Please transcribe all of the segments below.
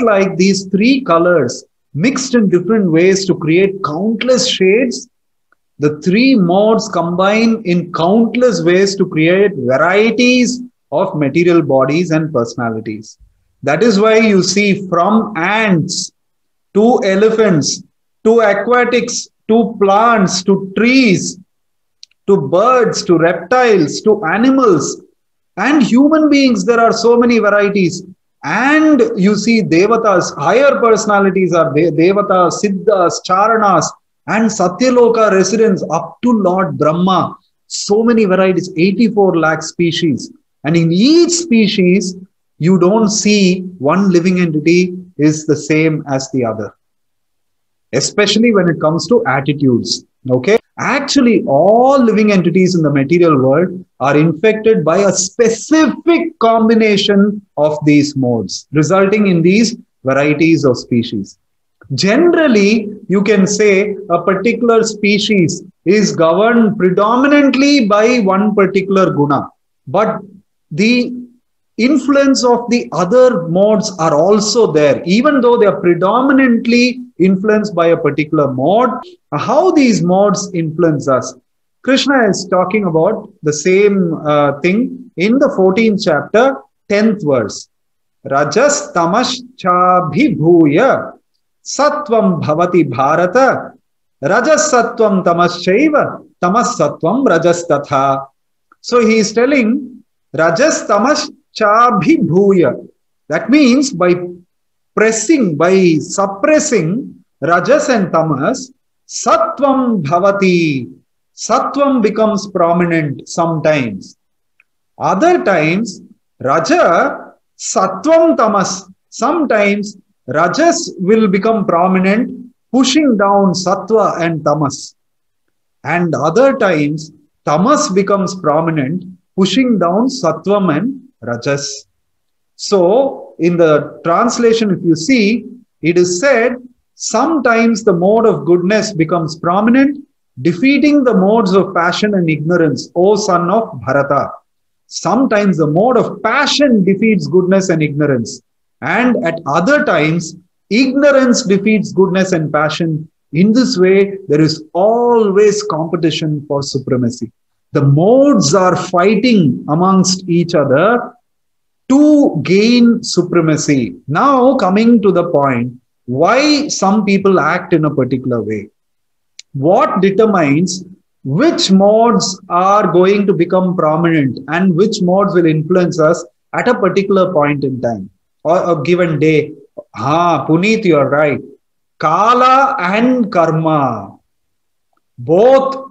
like these three colors mixed in different ways to create countless shades. The three modes combine in countless ways to create varieties of material bodies and personalities. That is why you see from ants to elephants to aquatics to plants to trees to birds to reptiles to animals and human beings, there are so many varieties. And you see devatas, higher personalities are devatas, siddhas, charanas, and Satyaloka residents up to Lord Brahma. So many varieties, 84 lakh species. And in each species, you don't see one living entity is the same as the other. Especially when it comes to attitudes. Okay? Actually, all living entities in the material world are infected by a specific combination of these modes, resulting in these varieties of species. Generally, you can say a particular species is governed predominantly by one particular guna, but the influence of the other modes are also there, even though they are predominantly influenced by a particular mode. How these modes influence us? Krishna is talking about the same thing in the 14th chapter, 10th verse. Rajas tamash chabhibhuya Sattvam bhavati bharata rajas sattvam tamaschaiva tamas sattvam rajas tatha. So he is telling rajas tamas chabhibhuya. That means by pressing, by suppressing rajas and tamas, sattvam bhavati. Sattvam becomes prominent sometimes. Other times, raja, sattvam tamas. Sometimes rajas will become prominent, pushing down sattva and tamas. And other times, tamas becomes prominent, pushing down sattvam and rajas. So, in the translation, if you see, it is said, sometimes the mode of goodness becomes prominent, defeating the modes of passion and ignorance, O son of Bharata. Sometimes the mode of passion defeats goodness and ignorance. And at other times, ignorance defeats goodness and passion. In this way, there is always competition for supremacy. The modes are fighting amongst each other to gain supremacy. Now, coming to the point, why some people act in a particular way? What determines which modes are going to become prominent and which modes will influence us at a particular point in time or a given day? Puneet, you are right. Kala and karma, both.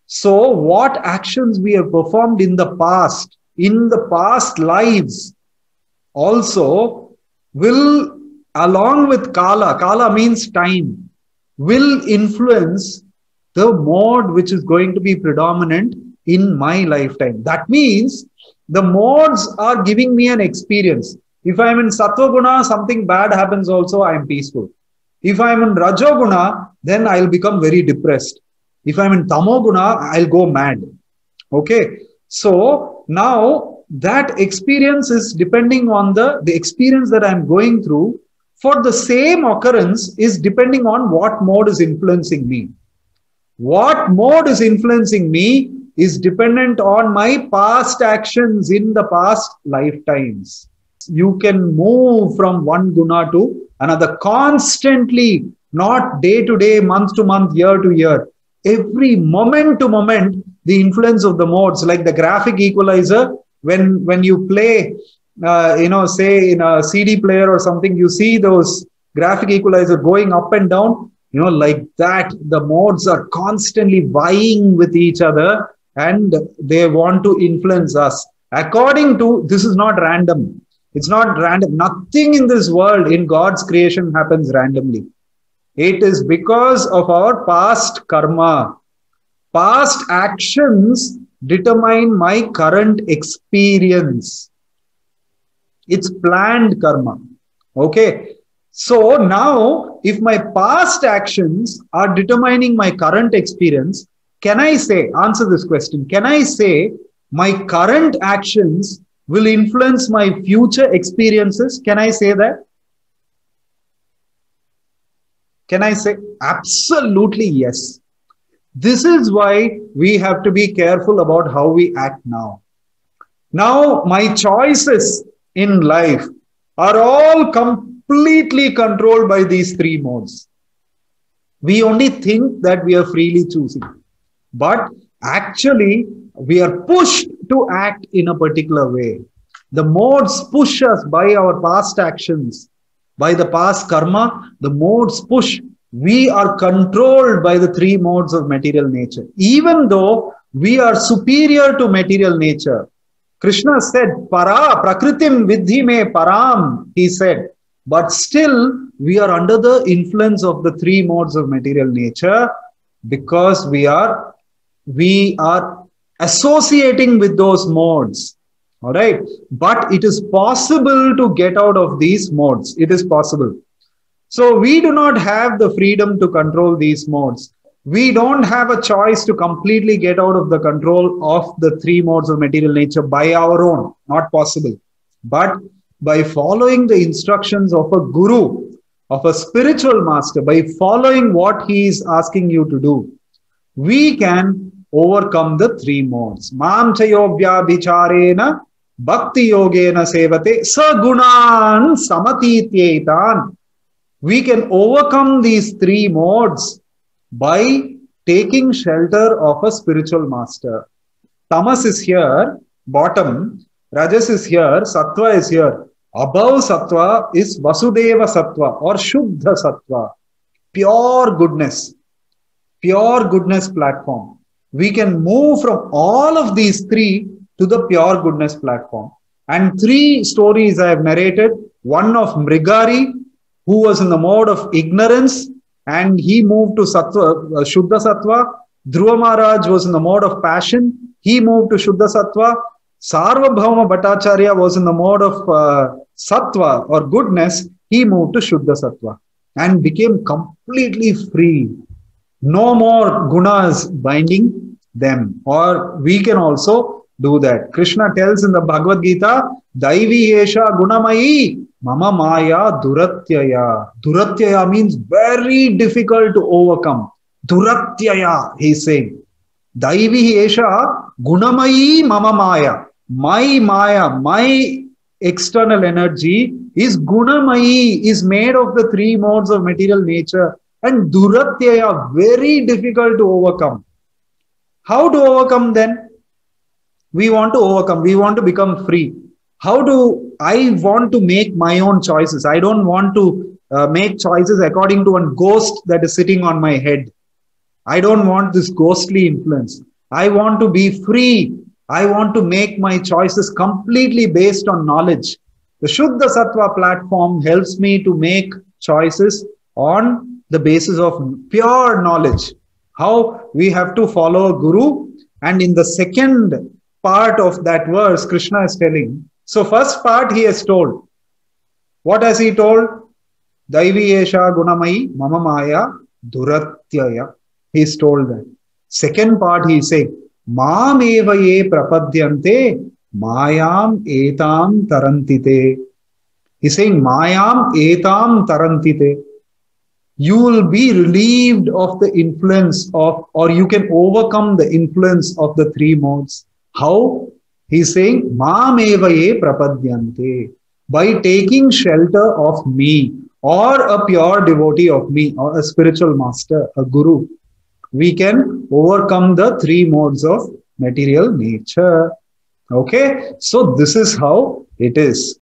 So what actions we have performed in the past lives also will, along with kala means time, will influence the mode which is going to be predominant in my lifetime. That means the modes are giving me an experience. If I am in Sattva Guna, something bad happens also, I am peaceful. If I am in Rajo Guna, then I will become very depressed. If I am in Tamo Guna, I will go mad. Okay. So now that experience is depending on the experience that I am going through. For the same occurrence is depending on what mode is influencing me. What mode is influencing me is dependent on my past actions in the past lifetimes. You can move from one guna to another constantly, not day to day, month to month, year to year. Every moment to moment, the influence of the modes, like the graphic equalizer, when you play, say in a CD player or something, you see those graphic equalizer going up and down, like that, the modes are constantly vying with each other and they want to influence us. According to, this is not random. It's not random. Nothing in this world, in God's creation, happens randomly. It is because of our past karma. Past actions determine my current experience. It's planned karma. Okay. So now, if my past actions are determining my current experience, can I say, answer this question, can I say my current actions will influence my future experiences? Can I say that? Can I say? Absolutely yes. This is why we have to be careful about how we act now. Now, my choices in life are all completely controlled by these three modes. We only think that we are freely choosing, but actually, we are pushed to act in a particular way. The modes push us by our past actions, by the past karma, the modes push. We are controlled by the three modes of material nature. Even though we are superior to material nature, Krishna said, Para, Prakritim Vidhi me Param, he said. But still, we are under the influence of the three modes of material nature because we are associating with those modes. All right. But it is possible to get out of these modes. It is possible. So we do not have the freedom to control these modes. We don't have a choice to completely get out of the control of the three modes of material nature by our own. Not possible. But by following the instructions of a guru, of a spiritual master, by following what he is asking you to do, we can overcome the three modes. Mam chayobhya bicharena bhakti yogena sevate sagunan samatityetan. We can overcome these three modes by taking shelter of a spiritual master. Tamas is here, bottom. Rajas is here, Sattva is here. Above Sattva is Vasudeva Sattva or Shuddha Sattva. Pure goodness platform. We can move from all of these three to the pure goodness platform. And three stories I have narrated. One of Mrigari, who was in the mode of ignorance, and he moved to Sattva, Shuddha Sattva. Dhruva Maharaj was in the mode of passion. He moved to Shuddha Sattva. Sarvabhauma Bhattacharya was in the mode of Sattva or goodness. He moved to Shuddha Sattva and became completely free. No more gunas binding them. Or we can also do that. Krishna tells in the Bhagavad Gita, Daivi Esha Gunamayi Mama Maya Duratyaya. Duratyaya means very difficult to overcome. Duratyaya, he is saying. Daivi Esha Gunamayi Mama Maya. My Maya, my external energy is Gunamayi, is made of the three modes of material nature. And Duratyaya, very difficult to overcome. How to overcome then? We want to overcome. We want to become free. How do I want to make my own choices? I don't want to make choices according to one ghost that is sitting on my head. I don't want this ghostly influence. I want to be free. I want to make my choices completely based on knowledge. The Shuddha Sattva platform helps me to make choices on the basis of pure knowledge. How we have to follow a guru. And in the second part of that verse, Krishna is telling. So first part he has told. What has he told? Daivi Esha Gunamayi Mama Maya Duratyaya. He is told that. Second part he is saying, Maam eva ye prapadyante mayam etam tarantite. He is saying, Mayam etam tarantite. You will be relieved of the influence of, or you can overcome the influence of the three modes. How? He is saying, Maam eva ye prapadyante. By taking shelter of me, or a pure devotee of me, or a spiritual master, a guru, we can overcome the three modes of material nature. Okay, so this is how it is.